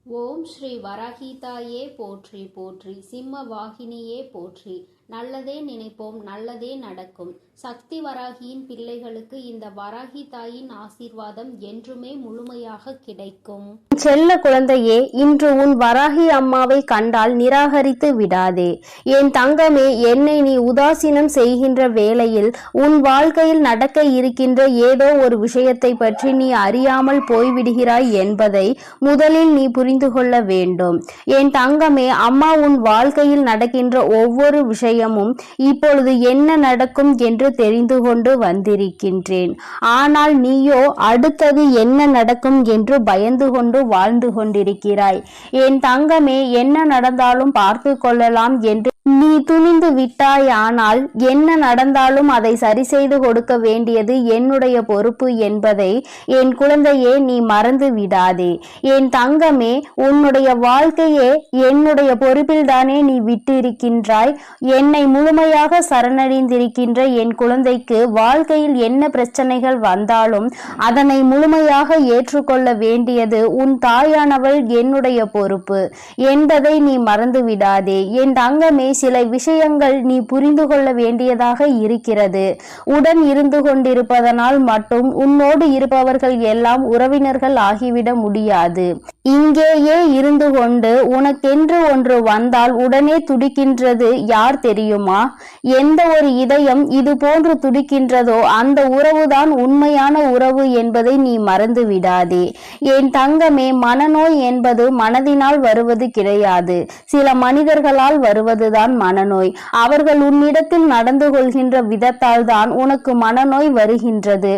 ஓம் ஸ்ரீ வராகிதாயே போற்றி போற்றி, சிம்ம வாகினியே போற்றி. நல்லதே நினைப்போம், நல்லதே நடக்கும். சக்தி வராகியின் பிள்ளைகளுக்கு இந்த வராகி தாயின் ஆசீர்வாதம் என்றுமே முழுமையாக கிடைக்கும். செல்ல குழந்தையே, இன்று உன் வராகி அம்மாவை கண்டால் நிராகரித்து விடாதே. என் தங்கமே, என்னை நீ உதாசீனம் செய்கின்ற வேளையில் உன் வாழ்க்கையில் நடக்க இருக்கின்ற ஏதோ ஒரு விஷயத்தை பற்றி நீ அறியாமல் போய்விடுகிறாய் என்பதை முதலில் நீ புரிந்து கொள்ள வேண்டும். என் தங்கமே, அம்மா உன் வாழ்க்கையில் நடக்கின்ற ஒவ்வொரு விஷயமும் இப்பொழுது என்ன நடக்கும் என்று தெரிந்து கொண்டு வந்திருக்கின்றேன். ஆனால் நீயோ அடுத்தது என்ன நடக்கும் என்று பயந்து கொண்டு வாழ்ந்து கொண்டிருக்கிறாய். என் தங்கமே, என்ன நடந்தாலும் பார்த்து கொள்ளலாம் என்று நீ துணிந்து விட்டாய். ஆனால் என்ன நடந்தாலும் அதை சரி செய்து கொடுக்க வேண்டியது என்னுடைய பொறுப்பு என்பதை என் குழந்தையே நீ மறந்து விடாதே. என் தங்கமே, உன்னுடைய வாழ்க்கையே என்னுடைய பொறுப்பில் தானே நீ விட்டு இருக்கின்றாய். என்னை முழுமையாக சரணடைந்திருக்கின்ற என் குழந்தைக்கு வாழ்க்கையில் என்ன பிரச்சனைகள் வந்தாலும் அதனை முழுமையாக ஏற்றுக்கொள்ள வேண்டியது உன் தாயானவள் என்னுடைய பொறுப்பு என்பதை நீ மறந்து விடாதே. என் தங்கமே, சில விஷயங்கள் நீ புரிந்து கொள்ள வேண்டியதாக இருக்கிறது. உடன் இருந்து கொண்டிருப்பதனால் மட்டும் உன்னோடு இருப்பவர்கள் எல்லாம் உறவினர்கள் ஆகிவிட முடியாது. இங்கேயே இருந்து கொண்டு உனக்கென்று ஒன்று வந்தால் உடனே துடிக்கின்றது யார் தெரியுமா? எந்த ஒரு இதயம் இது போன்று துடிக்கின்றதோ அந்த உறவுதான் உண்மையான உறவு என்பதை நீ மறந்து விடாதே. என் தங்கமே, மனநோய் என்பது மனதினால் வருவது கிடையாது, சில மனிதர்களால் வருவதுதான் மனநோய். அவர்கள் உன்னிடத்தில் நடந்து கொள்கின்ற விதத்தால் தான் உனக்கு மனநோய் வருகின்றது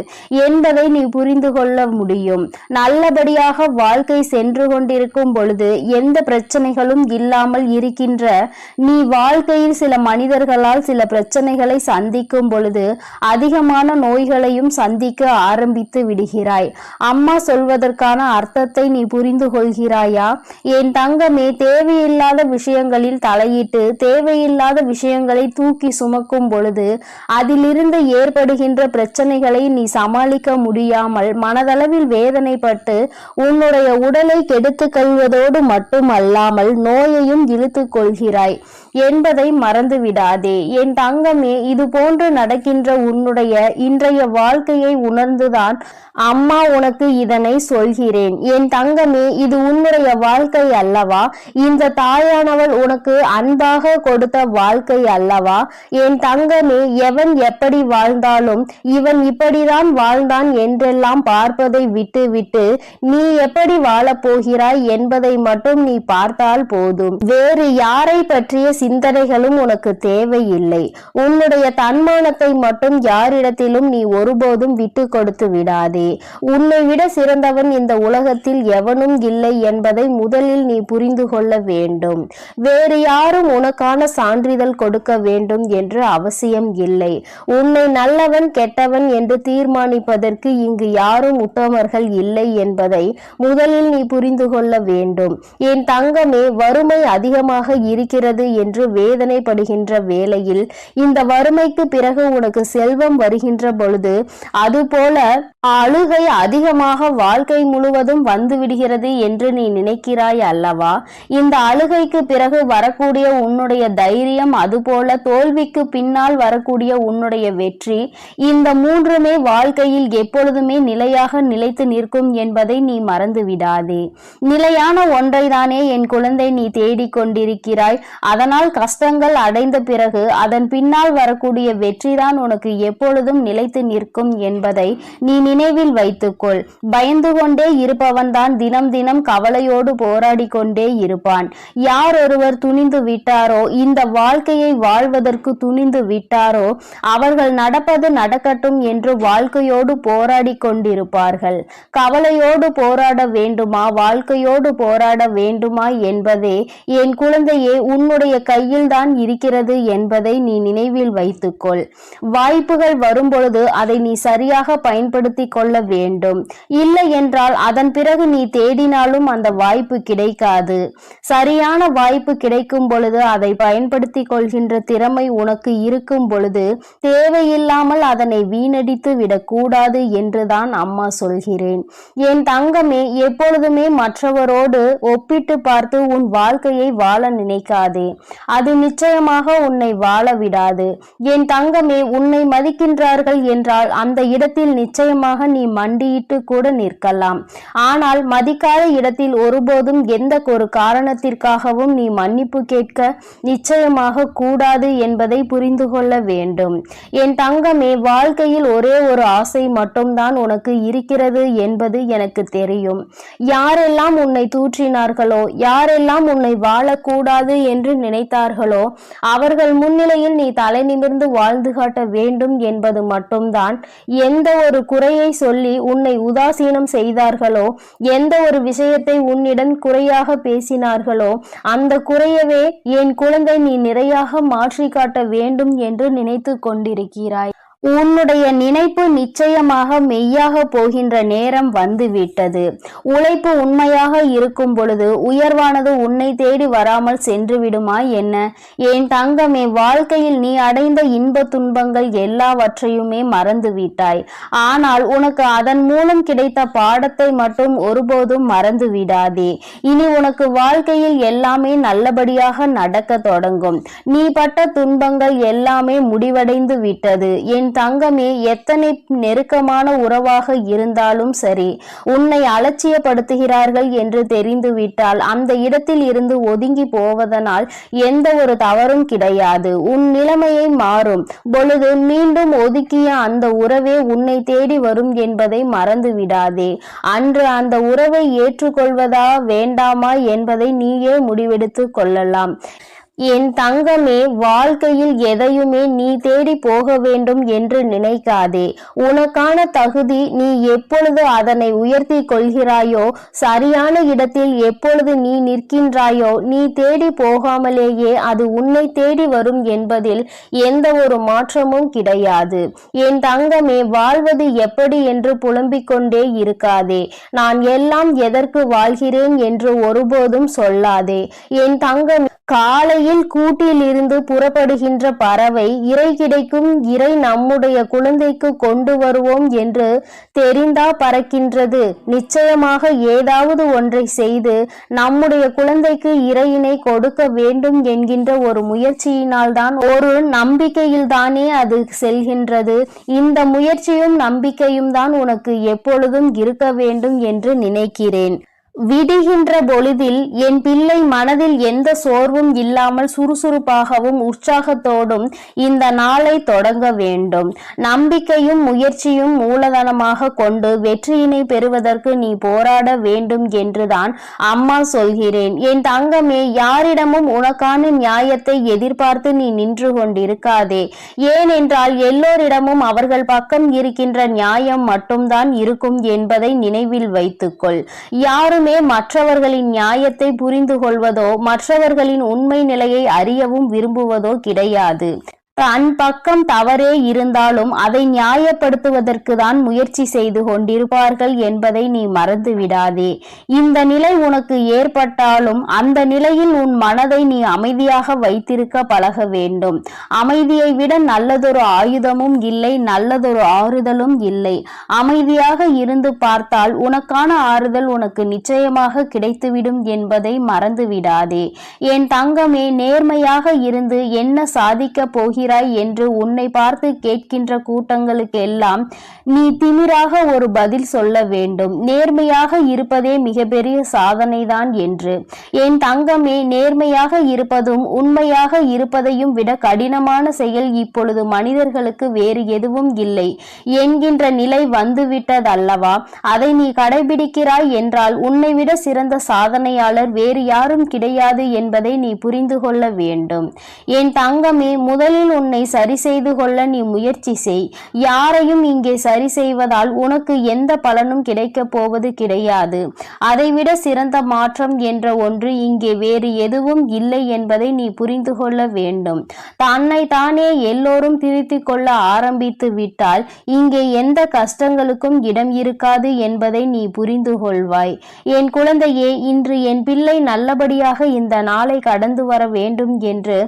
என்பதை நீ புரிந்து கொள்ள முடியும். நல்லபடியாக வாழ்க்கை சென்று கொண்டிருக்கும் பொழுது எந்த பிரச்சனைகளும் இல்லாமல் இருக்கின்ற நீ வாழ்க்கையில் சில மனிதர்களால் சில பிரச்சனைகளை சந்திக்கும் பொழுது அதிகமான நோய்களையும் சந்திக்க ஆரம்பித்து விடுகிறாய். அம்மா சொல்வதற்கான அர்த்தத்தை நீ புரிந்து கொள்கிறாயா? என் தங்கமே, தேவையில்லாத விஷயங்களில் தலையிட்டு தேவையில்லாத விஷயங்களை தூக்கி சுமக்கும் பொழுது அதிலிருந்து ஏற்படுகின்ற பிரச்சனைகளை நீ சமாளிக்க முடியாமல் மனதளவில் வேதனைப்பட்டு உன்னுடைய உடலை கெடுத்துக் கொள்வதோடு மட்டுமல்லாமல் நோயையும் இழுத்து கொள்கிறாய் என்பதை மறந்து விடாதே. என் தங்கமே, இது போன்று நடக்கின்ற உன்னுடைய இன்றைய வாழ்க்கையை உணர்ந்துதான் அம்மா உனக்கு இதனை சொல்கிறேன். என் தங்கமே, இது உன்னுடைய வாழ்க்கை அல்லவா? இந்த தாயானவள் உனக்கு அன்பாக கொடுத்த வாழ்க்கை அல்லவா? என் தங்கமே, எவன் எப்படி வாழ்ந்தாலும் இவன் இப்படிதான் வாழ்ந்தான் என்றெல்லாம் பார்ப்பதை விட்டு நீ எப்படி வாழப் போகிறாய் என்பதை மட்டும் நீ பார்த்தால் போதும். வேறு யாரை பற்றிய சிந்தனைகளும் உனக்கு தேவையில்லை. உன்னுடைய தன்மானத்தை மட்டும் யாரிடத்திலும் நீ ஒருபோதும் விட்டு கொடுத்து விடாதே. உன்னை விட சிறந்தவன் இந்த உலகத்தில் எவனும் இல்லை என்பதை முதலில் நீ புரிந்து கொள்ள வேண்டும். வேறு யாரும் உனக்கான சான்றிதழ் கொடுக்க வேண்டும் என்று அவசியம் இல்லை. உன்னை நல்லவன் கெட்டவன் என்று தீர்மானிப்பதற்கு இங்கு யாரும் உத்தமர்கள் இல்லை என்பதை முதலில் நீ புரிந்து கொள்ள வேண்டும். என் தங்கமே, வறுமை அதிகமாக இருக்கிறது என்று வேதனைப்படுகின்ற வேளையில் இந்த வறுமைக்கு பிறகு உனக்கு செல்வம் வருகின்ற பொழுது அதுபோல அழுகை அதிகமாக வாழ்க்கை முழுவதும் வந்து விடுகிறது என்று நீ நினைக்கிறாய் அல்லவா? இந்த அழுகைக்கு பிறகு வரக்கூடிய உன்னுடைய தைரியம், அதுபோல தோல்விக்கு பின்னால் வரக்கூடிய உன்னுடைய வெற்றி, இந்த மூன்றுமே வாழ்க்கையில் எப்பொழுதுமே நிலையாக நிலைத்து நிற்கும் என்பதை நீ மறந்து விடாதே. நிலையான ஒன்றை தானே என் குழந்தை நீ தேடிக்கொண்டிருக்கிறாய். அதனால் கஷ்டங்கள் அடைந்த பிறகு அதன் பின்னால் வரக்கூடிய வெற்றிதான் உனக்கு எப்பொழுதும் நிலைத்து நிற்கும் என்பதை நீ நினைவில் வைத்துக்கொள். பயந்து கொண்டே இருப்பவன் தான் தினம் தினம் கவலையோடு போராடி கொண்டே இருப்பான். யார் ஒருவர் துணிந்து விட்டாரோ, இந்த வாழ்க்கையை வாழ்வதற்கு துணிந்து விட்டாரோ, அவர்கள் நடப்பது நடக்கட்டும் என்று வாழ்க்கையோடு போராடி கொண்டிருப்பார்கள். கவலையோடு போராட வேண்டுமா, வாழ்க்கையோடு போராட வேண்டுமா என்பதே என் குழந்தையே உன்னுடைய கையில் தான் இருக்கிறது என்பதை நீ நினைவில் வைத்துக்கொள். வாய்ப்புகள் வரும்பொழுது அதை நீ சரியாக பயன்படுத்தி கொள்ள வேண்டும். இல்லை என்றால் அதன் பிறகு நீ தேடினாலும் அந்த வாய்ப்பு கிடைக்காது. சரியான வாய்ப்பு கிடைக்கும் பொழுது அதை பயன்படுத்தி கொள்கின்ற திறமை உனக்கு இருக்கும் பொழுது தேவையில்லாமல் அதனை வீணடித்து விடக்கூடாது என்றுதான் அம்மா சொல்கிறேன். என் தங்கமே, எப்பொழுதுமே மற்றவரோடு ஒப்பிட்டு பார்த்து உன் வாழ்க்கையை வாழ நினைக்காதே. அது நிச்சயமாக உன்னை வாழ விடாது. என் தங்கமே, உன்னை மதிக்கின்றார்கள் என்றால் அந்த இடத்தில் நிச்சயமாக நீ மண்டியிட்டு கூட நிற்கலாம். ஆனால் மதிக்காத இடத்தில் ஒருபோதும் எந்த ஒரு காரணத்திற்காகவும் நீ மன்னிப்பு கேட்க நிச்சயமாக கூடாது என்பதை புரிந்து கொள்ள வேண்டும். என் தங்கமே, வாழ்க்கையில் ஒரே ஒரு ஆசை மட்டும்தான் உனக்கு இருக்கிறது என்பது எனக்கு தெரியும். யாரெல்லாம் உன்னை தூற்றினார்களோ, யாரெல்லாம் உன்னை வாழக்கூடாது என்று நினைத்தார்களோ, அவர்கள் முன்னிலையில் நீ தலை நிமிர்ந்து வாழ்ந்து காட்ட வேண்டும் என்பது மட்டும்தான். எந்த ஒரு குறையை சொல்லி உன்னை உதாசீனம் செய்தார்களோ, எந்த ஒரு விஷயத்தை உன்னிடம் குறையாக பேசினார்களோ, அந்த குறையவே என் குழந்தை நீ நிறையாக மாற்றி காட்ட வேண்டும் என்று நினைத்து கொண்டிருக்கிறாய். உன்னுடைய நினைப்பு நிச்சயமாக மெய்யாக போகின்ற நேரம் வந்துவிட்டது. உழைப்பு உண்மையாக இருக்கும் பொழுது உயர்வானது உன்னை தேடி வராமல் சென்று விடுமா என்ன? என் தங்கமே, வாழ்க்கையில் நீ அடைந்த இன்ப துன்பங்கள் எல்லாவற்றையுமே மறந்து விட்டாய். ஆனால் உனக்கு அதன் மூலம் கிடைத்த பாடத்தை மட்டும் ஒருபோதும் மறந்து விடாதே. இனி உனக்கு வாழ்க்கையில் எல்லாமே நல்லபடியாக நடக்க தொடங்கும். நீ பட்ட துன்பங்கள் எல்லாமே முடிவடைந்து விட்டது. என் தங்கமே, எத்தனை நெருக்கமான உறவாக இருந்தாலும் சரி, உன்னை அலட்சியப்படுத்துகிறார்கள் என்று தெரிந்துவிட்டால் அந்த இடத்தில் இருந்து ஒதுங்கி போவதனால் எந்த ஒரு தவறும் கிடையாது. உன் நிலைமையை மாறும் பொழுது மீண்டும் ஒதுக்கிய அந்த உறவே உன்னை தேடி வரும் என்பதை மறந்து விடாதே. அன்று அந்த உறவை ஏற்றுக்கொள்வதா வேண்டாமா என்பதை நீயே முடிவெடுத்து கொள்ளலாம். என் தங்கமே, வாழ்க்கையில் எதையுமே நீ தேடி போக வேண்டும் என்று நினைக்காதே. உனக்கான தகுதி நீ எப்பொழுது அதனை உயர்த்தி கொள்கிறாயோ, சரியான இடத்தில் எப்பொழுது நீ நிற்கின்றாயோ, நீ தேடி போகாமலேயே அது உன்னை தேடி வரும் என்பதில் எந்த ஒரு மாற்றமும் கிடையாது. என் தங்கமே, வாழ்வது எப்படி என்று புலம்பிக் கொண்டே இருக்காதே. நான் எல்லாம் எதற்கு வாழ்கிறேன் என்று ஒருபோதும் சொல்லாதே. என் தங்கமே, காலையில் கூட்டில் இருந்து புறப்படுகின்ற பறவை இரை கிடைக்கும், இரை நம்முடைய குழந்தைக்கு கொண்டு வருவோம் என்று தெரிந்தா பறக்கின்றது. நிச்சயமாக ஏதாவது ஒன்றை செய்து நம்முடைய குழந்தைக்கு இரையினை கொடுக்க வேண்டும் என்கின்ற ஒரு முயற்சியினால் தான், ஒரு நம்பிக்கையில் தானே அது செல்கின்றது. இந்த முயற்சியும் நம்பிக்கையும் தான் உனக்கு எப்பொழுதும் இருக்க வேண்டும் என்று நினைக்கிறேன். விடுகின்ற பொழுதில் என் பிள்ளை மனதில் எந்த சோர்வும் இல்லாமல் சுறுசுறுப்பாகவும் உற்சாகத்தோடும் இந்த நாளை தொடங்க வேண்டும். நம்பிக்கையும் முயற்சியும் மூலதனமாக கொண்டு வெற்றியினை பெறுவதற்கு நீ போராட வேண்டும் என்றுதான் அம்மா சொல்கிறேன். என் தங்கமே, யாரிடமும் உனக்கான நியாயத்தை எதிர்பார்த்து நீ நின்று கொண்டிருக்காதே. ஏனென்றால் எல்லோரிடமும் அவர்கள் பக்கம் இருக்கின்ற நியாயம் மட்டும்தான் இருக்கும் என்பதை நினைவில் வைத்துக்கொள். யாரும் மற்றவர்களின் நியாயத்தை புரிந்து கொள்வதோ மற்றவர்களின் உண்மை நிலையை அறியவும் விரும்புவதோ கிடையாது. தன் பக்கம் தவறே இருந்தாலும் அதை நியாயப்படுத்துவதற்கு தான் முயற்சி செய்து கொண்டிருப்பார்கள் என்பதை நீ மறந்து விடாதே. இந்த நிலை உனக்கு ஏற்பட்டாலும் அந்த நிலையில் உன் மனதை நீ அமைதியாக வைத்திருக்க பழக வேண்டும். அமைதியை விட நல்லதொரு ஆயுதமும் இல்லை, நல்லதொரு ஆறுதலும் இல்லை. அமைதியாக இருந்து பார்த்தால் உனக்கான ஆறுதல் உனக்கு நிச்சயமாக கிடைத்துவிடும் என்பதை மறந்து விடாதே. என் தங்கமே, நேர்மையாக இருந்து என்ன சாதிக்க போகிற என்று உன்னை பார்த்து கேட்கின்ற கூட்டங்களுக்கு எல்லாம் நீ திமிராக ஒரு பதில் சொல்ல வேண்டும். நேர்மையாக இருப்பதே மிகப்பெரிய சாதனைதான் என்று. என் தங்கமே, நேர்மையாக இருப்பதும் உண்மையாக இருப்பதையும் விட கடினமான செயல் இப்பொழுது மனிதர்களுக்கு வேறு எதுவும் இல்லை என்கின்ற நிலை வந்துவிட்டதல்லவா? அதை நீ கடைபிடிக்கிறாய் என்றால் உன்னை விட சிறந்த சாதனையாளர் வேறு யாரும் கிடையாது என்பதை நீ புரிந்து கொள்ள வேண்டும். என் தங்கமே, முதலில் உன்னை சரி செய்து கொள்ள நீ முயற்சி செய். யாரையும் இங்கே சரி செய்வதால் உனக்கு எந்த பலனும் கிடைக்க போவது கிடையாது. அதைவிட சிறந்த மாற்றம் என்ற ஒன்று இங்கே வேறு எதுவும் இல்லை என்பதை நீ புரிந்து கொள்ள வேண்டும். தன்னை தானே எல்லோரும் திருத்திக் கொள்ள ஆரம்பித்து விட்டால் இங்கே எந்த கஷ்டங்களுக்கும் இடம் இருக்காது என்பதை நீ புரிந்து கொள்வாய். என் குழந்தையே, இன்று என் பிள்ளை நல்லபடியாக இந்த நாளை கடந்து வர வேண்டும் என்று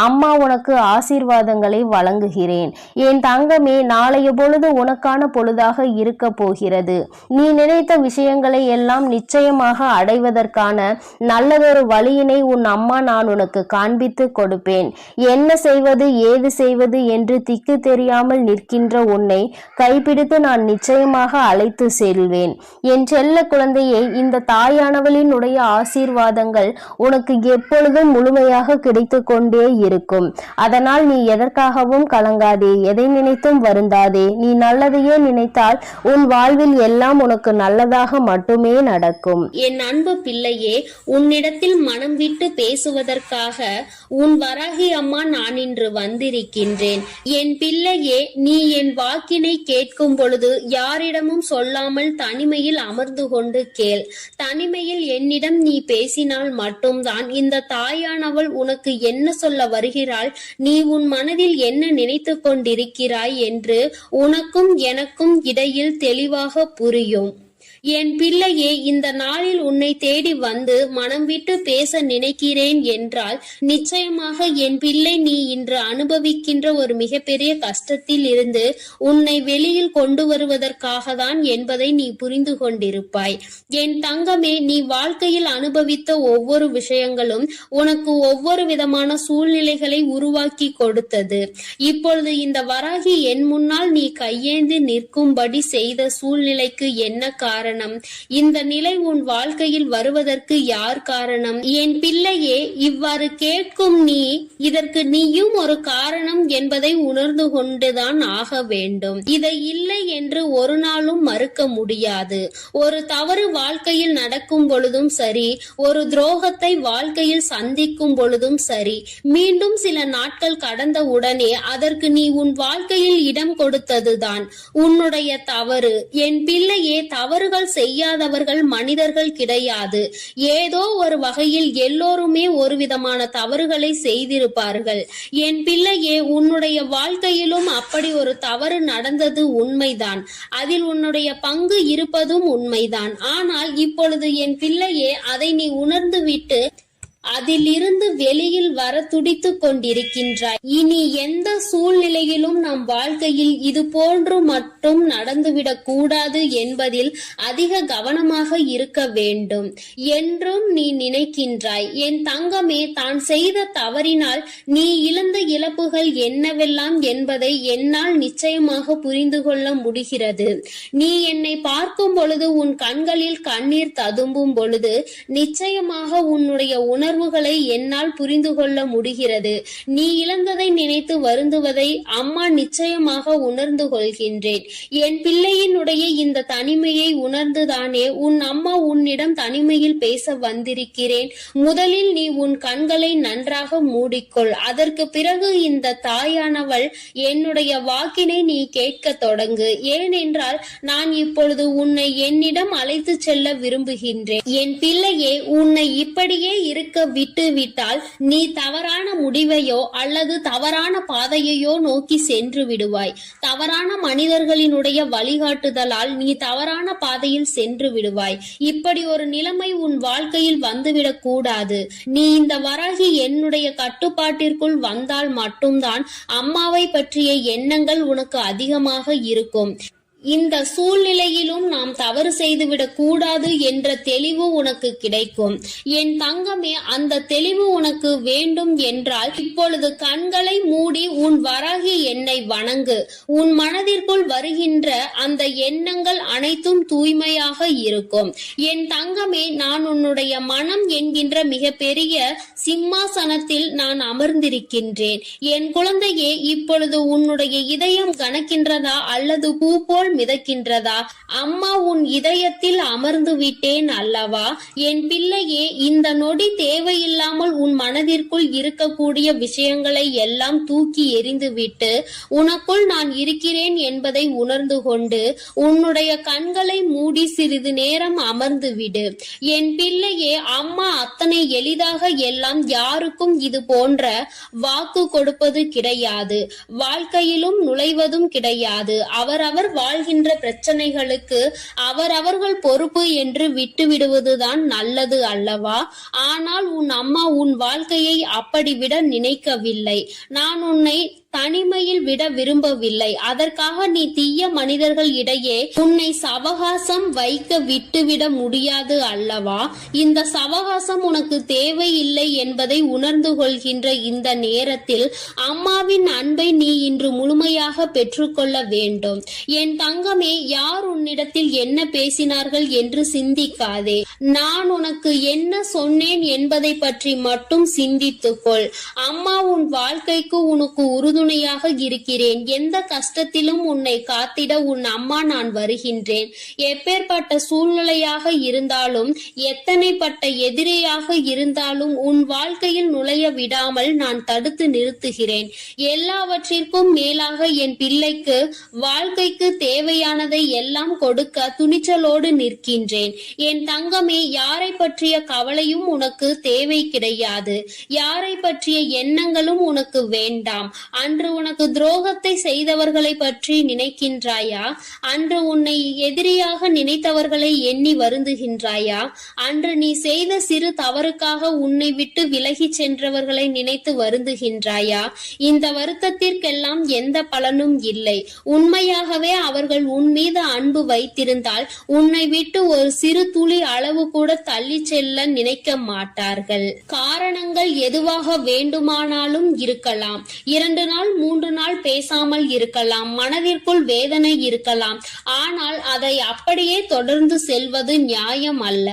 அம்மா உனக்கு ஆசீர்வாதம் ஆசீர்வாதங்களை வழங்குகிறேன். என் தங்கமே, நாளைய பொழுது உனக்கான பொழுதாக இருக்க போகிறது. நீ நினைத்த விஷயங்களை எல்லாம் நிச்சயமாக அடைவதற்கான நல்லதொரு வழியினை உன் அம்மா நான் உனக்கு காண்பித்து கொடுப்பேன். என்ன செய்வது ஏது செய்வது என்று திக்கு தெரியாமல் நிற்கின்ற உன்னை கைப்பிடித்து நான் நிச்சயமாக அழைத்து செல்வேன். என் செல்ல குழந்தையை, இந்த தாயானவளினுடைய ஆசீர்வாதங்கள் உனக்கு எப்பொழுதும் முழுமையாக கிடைத்து கொண்டே இருக்கும். அதனால் நீ எதற்காகவும் கலங்காதே, எதை நினைத்தும் வருந்தாதே. நீ நல்லதையே நினைத்தால் உன் வாழ்வில் எல்லாம் உனக்கு நல்லதாக மட்டுமே நடக்கும். என் அன்பு பிள்ளையே, உன்னிடத்தில் மனம் விட்டு பேசுவதற்காக உன் வராகி அம்மா நான் இன்று வந்திருக்கின்றேன். என் பிள்ளையே, நீ என் வாக்கினை கேட்கும் பொழுது யாரிடமும் சொல்லாமல் தனிமையில் அமர்ந்து கொண்டு கேள். தனிமையில் என்னிடம் நீ பேசினால் மட்டும்தான் இந்த தாயானவள் உனக்கு என்ன சொல்ல வருகிறாள், நீ உன் மனதில் என்ன நினைத்து கொண்டிருக்கிறாய் என்று உனக்கும் எனக்கும் இடையில் தெளிவாக புரியும். என் பிள்ளையே, இந்த நாளில் உன்னை தேடி வந்து மனம் விட்டு பேச நினைக்கிறேன் என்றால் நிச்சயமாக என் பிள்ளை நீ இன்று அனுபவிக்கின்ற ஒரு மிகப்பெரிய கஷ்டத்தில் இருந்து உன்னை வெளியில் கொண்டு வருவதற்காக தான் என்பதை நீ புரிந்து கொண்டிருப்பாய். என் தங்கமே, நீ வாழ்க்கையில் அனுபவித்த ஒவ்வொரு விஷயங்களும் உனக்கு ஒவ்வொரு விதமான சூழ்நிலைகளை உருவாக்கி கொடுத்தது. இப்பொழுது இந்த வராகி என் முன்னால் நீ கையேந்தி நிற்கும்படி செய்த சூழ்நிலைக்கு என்ன காரணம்? இந்த நிலை உன் வாழ்க்கையில் வருவதற்கு யார் காரணம்? என் பிள்ளையே, இவ்வாறு கேட்கும் நீ இதற்கு நீயும் ஒரு காரணம் என்பதை உணர்ந்து கொண்டுதான் ஆக வேண்டும். இதை இல்லை என்று ஒரு நாளும் மறுக்க முடியாது. ஒரு தவறு வாழ்க்கையில் நடக்கும் பொழுதும் சரி, ஒரு துரோகத்தை வாழ்க்கையில் சந்திக்கும் பொழுதும் சரி, மீண்டும் சில நாட்கள் கடந்த உடனே அதற்கு நீ உன் வாழ்க்கையில் இடம் கொடுத்ததுதான் உன்னுடைய தவறு. என் பிள்ளையே, தவறுகள் செய்யாதவர்கள் மனிதர்கள் கிடையாது. ஏதோ ஒரு வகையில் எல்லோருமே ஒரு விதமான தவறுகளை செய்திருப்பார்கள். என் பிள்ளையே, உன்னுடைய வாழ்க்கையிலும் அப்படி ஒரு தவறு நடந்தது உண்மைதான். அதில் உன்னுடைய பங்கு இருப்பதும் உண்மைதான். ஆனால் இப்பொழுது என் பிள்ளையே, அதை நீ உணர்ந்துவிட்டு அதிலிருந்து வெளியில் வர துடித்துக் கொண்டிருக்கின்றாய். இனி எந்த சூழ்நிலையிலும் நம் வாழ்க்கையில் இது போன்று மட்டும் நடந்துவிடக் கூடாது என்பதில் அதிக கவனமாக இருக்க வேண்டும் என்றும் நீ நினைக்கின்றாய். என் தங்கமே, தான் செய்த தவறினால் நீ இழந்த இழப்புகள் என்னவெல்லாம் என்பதை என்னால் நிச்சயமாக புரிந்து கொள்ள முடிகிறது. நீ என்னை பார்க்கும் பொழுது உன் கண்களில் கண்ணீர் ததும்பும் பொழுது நிச்சயமாக உன்னுடைய உணர்வுகளை என்னால் புரிந்து கொள்ள முடிகிறது. நீ இழந்ததை நினைத்து வருந்துவதை அம்மா நிச்சயமாக உணர்ந்து கொள்கின்றேன். என் பிள்ளையினுடைய இந்த தனிமையை உணர்ந்துதானே உன் அம்மா உன்னிடம் தனிமையில் பேச வந்திருக்கிறேன். முதலில் நீ உன் கண்களை நன்றாக மூடிக்கொள். அதற்கு பிறகு இந்த தாயானவள் என்னுடைய வாக்கினை நீ கேட்க தொடங்கு. ஏனென்றால் நான் இப்பொழுது உன்னை என்னிடம் அழைத்து செல்ல விரும்புகின்றேன். என் பிள்ளையே, உன்னை இப்படியே இருக்க விட்டு விட்டால் நீ தவறான முடிவையோ அல்லது தவறான பாதையையோ நோக்கி சென்று விடுவாய். தவறான மனிதர்களினுடைய வழிகாட்டுதலால் நீ தவறான பாதையில் சென்று விடுவாய். இப்படி ஒரு நிலைமை உன் வாழ்க்கையில் வந்துவிடக் கூடாது. நீ இந்த வராகி என்னுடைய கட்டுப்பாட்டிற்குள் வந்தால் மட்டும்தான் அம்மாவை பற்றிய எண்ணங்கள் உனக்கு அதிகமாக இருக்கும். இந்த சூழ்நிலையிலும் நாம் தவறு செய்துவிடக் கூடாது என்ற தெளிவு உனக்கு கிடைக்கும். என் தங்கமே, அந்த தெளிவு உனக்கு வேண்டும் என்றால் இப்பொழுது கண்களை மூடி உன் வராகி என்னை வணங்கு. உன் மனதிற்குள் வருகின்ற அந்த எண்ணங்கள் அனைத்தும் தூய்மையாக இருக்கும். என் தங்கமே, நான் உன்னுடைய மனம் என்கின்ற மிகப்பெரிய சிம்மாசனத்தில் நான் அமர்ந்திருக்கின்றேன். என் குழந்தையே, இப்பொழுது உன்னுடைய இதயம் கனக்கின்றதா அல்லது பூ போல் மிதக்கின்றதா? அம்மா உன் இதயத்தில் அமர்ந்து விட்டேன் அல்லவா? என் பிள்ளையே, இந்த நொடி தேவையில்லாமல் உன் மனதிற்குள் இருக்கக்கூடிய விஷயங்களை எல்லாம் தூக்கி எறிந்துவிட்டு உனக்குள் நான் இருக்கிறேன் என்பதை உணர்ந்து கொண்டு உன்னுடைய கண்களை மூடி சிறிது நேரம் அமர்ந்து விடு. என் பிள்ளையே, அம்மா அத்தனை எளிதாக எல்லாம் யாருக்கும் இது போன்ற வாக்கு கொடுப்பது கிடையாது. வாழ்க்கையிலும் நுழைவதும் கிடையாது. அவரவர் வாழ்கின்ற பிரச்சனைகளுக்கு அவரவர்கள் பொறுப்பு என்று விட்டுவிடுவதுதான் நல்லது அல்லவா? ஆனால் உன் அம்மா உன் வாழ்க்கையை அப்படி விட நினைக்கவில்லை. நான் உன்னை தனிமையில் விட விரும்பவில்லை. அதற்காக நீ தீய மனிதர்கள் இடையே உன்னை சவகாசம் வைக்க விட்டுவிட முடியாது அல்லவா? இந்த சவகாசம் உனக்கு தேவையில்லை என்பதை உணர்ந்து கொள்கின்ற இந்த நேரத்தில் அம்மாவின் அன்பை நீ இன்று முழுமையாக பெற்றுக்கொள்ள வேண்டும். என் தங்கமே, யார் உன்னிடத்தில் என்ன பேசினார்கள் என்று சிந்திக்காதே. நான் உனக்கு என்ன சொன்னேன் என்பதை பற்றி மட்டும் சிந்தித்துக்கொள். அம்மா உன் வாழ்க்கைக்கு உனக்கு உறுதுணையாக இருக்கிறேன். எந்த கஷ்டத்திலும் உன்னை காத்திட உன் அம்மா நான் வருகின்றேன். எப்பேற்பட்ட சூழ்நிலையாக இருந்தாலும், எத்தனைப்பட்ட எதிரியாக இருந்தாலும் உன் வாழ்க்கையில் நுழைய விடாமல் நான் தடுத்து நிறுத்துகிறேன். எல்லாவற்றிற்கும் மேலாக என் பிள்ளைக்கு வாழ்க்கைக்கு தேவையானதை எல்லாம் கொடுக்க துணிச்சலோடு நிற்கின்றேன். என் தங்கமே, யாரை பற்றிய கவலையும் உனக்கு தேவை கிடையாது. யாரை பற்றிய எண்ணங்களும் உனக்கு வேண்டாம். அன்று உனக்கு துரோகத்தை செய்தவர்களை பற்றி நினைக்கின்றாயா? அன்று உன்னை எதிரியாக நினைத்தவர்களை எண்ணி வருந்துகின்றாயா? அன்று நீ செய்த சிறு தவறுக்காக உன்னை விட்டு விலகி சென்றவர்களை நினைத்து வருந்துகின்றாயா? இந்த வருத்தத்திற்கெல்லாம் எந்த பலனும் இல்லை. உண்மையாகவே அவர்கள் உன் மீது அன்பு வைத்திருந்தால் உன்னை விட்டு ஒரு சிறு துளி அளவு கூட தள்ளி செல்ல நினைக்க மாட்டார்கள். காரணங்கள் எதுவாக வேண்டுமானாலும் இருக்கலாம். 2 நாள் 3 நாள் பேசாமல் இருக்கலாம். மனதிற்குள் வேதனை இருக்கலாம். ஆனால் அதை அப்படியே தொடர்ந்து செல்வது நியாயம் அல்ல.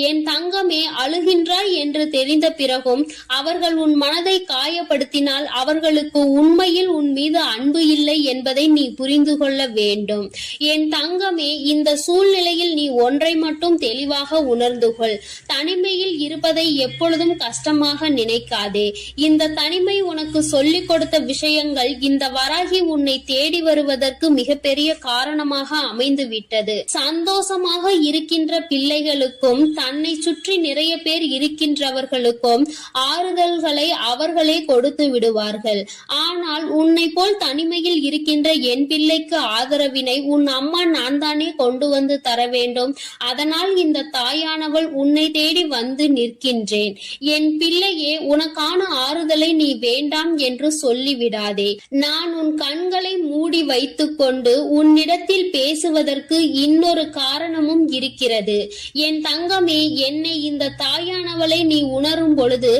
என் தங்கமே, அழுகின்றாய் என்று தெரிந்த பிறகும் அவர்கள் உன் மனதை காயப்படுத்தினால் அவர்களுக்கு உண்மையில் உன் மீது அன்பு இல்லை என்பதை நீ புரிந்து கொள்ள வேண்டும். என் தங்கமே, இந்த சூழ்நிலையில் நீ ஒன்றை மட்டும் தெளிவாக உணர்ந்து கொள். தனிமையில் இருப்பதை எப்பொழுதும் கஷ்டமாக நினைக்காதே. இந்த தனிமை உனக்கு சொல்லிக் கொடுத்த விஷயங்கள் இந்த வராகி உன்னை தேடி வருவதற்கு மிகப்பெரிய காரணமாக அமைந்து விட்டது. சந்தோஷமாக இருக்கின்ற பிள்ளைகளுக்கும் தன்னை சுற்றி நிறைய பேர் இருக்கின்றவர்களுக்கும் ஆறுதல்களை அவர்களே கொடுத்து விடுவார்கள். ஆனால் உன்னை போல் தனிமையில் இருக்கின்ற என் பிள்ளைக்கு ஆதரவினை உன் அம்மா நான் தானே கொண்டு வந்து தர வேண்டும். அதனால் இந்த தாயானவள் உன்னை தேடி வந்து நிற்கின்றேன். என் பிள்ளையே, உனக்கான ஆறுதலை நீ வேண்டாம் என்று சொல்லிவிடாதே. நான் உன் கண்களை மூடி வைத்துக் கொண்டு உன்னிடத்தில் பேசுவதற்கு இன்னொரு காரணமும் இருக்கிறது. என் தங்கமே, என்னை இந்த தாயானவளை நீ உணரும் பொழுது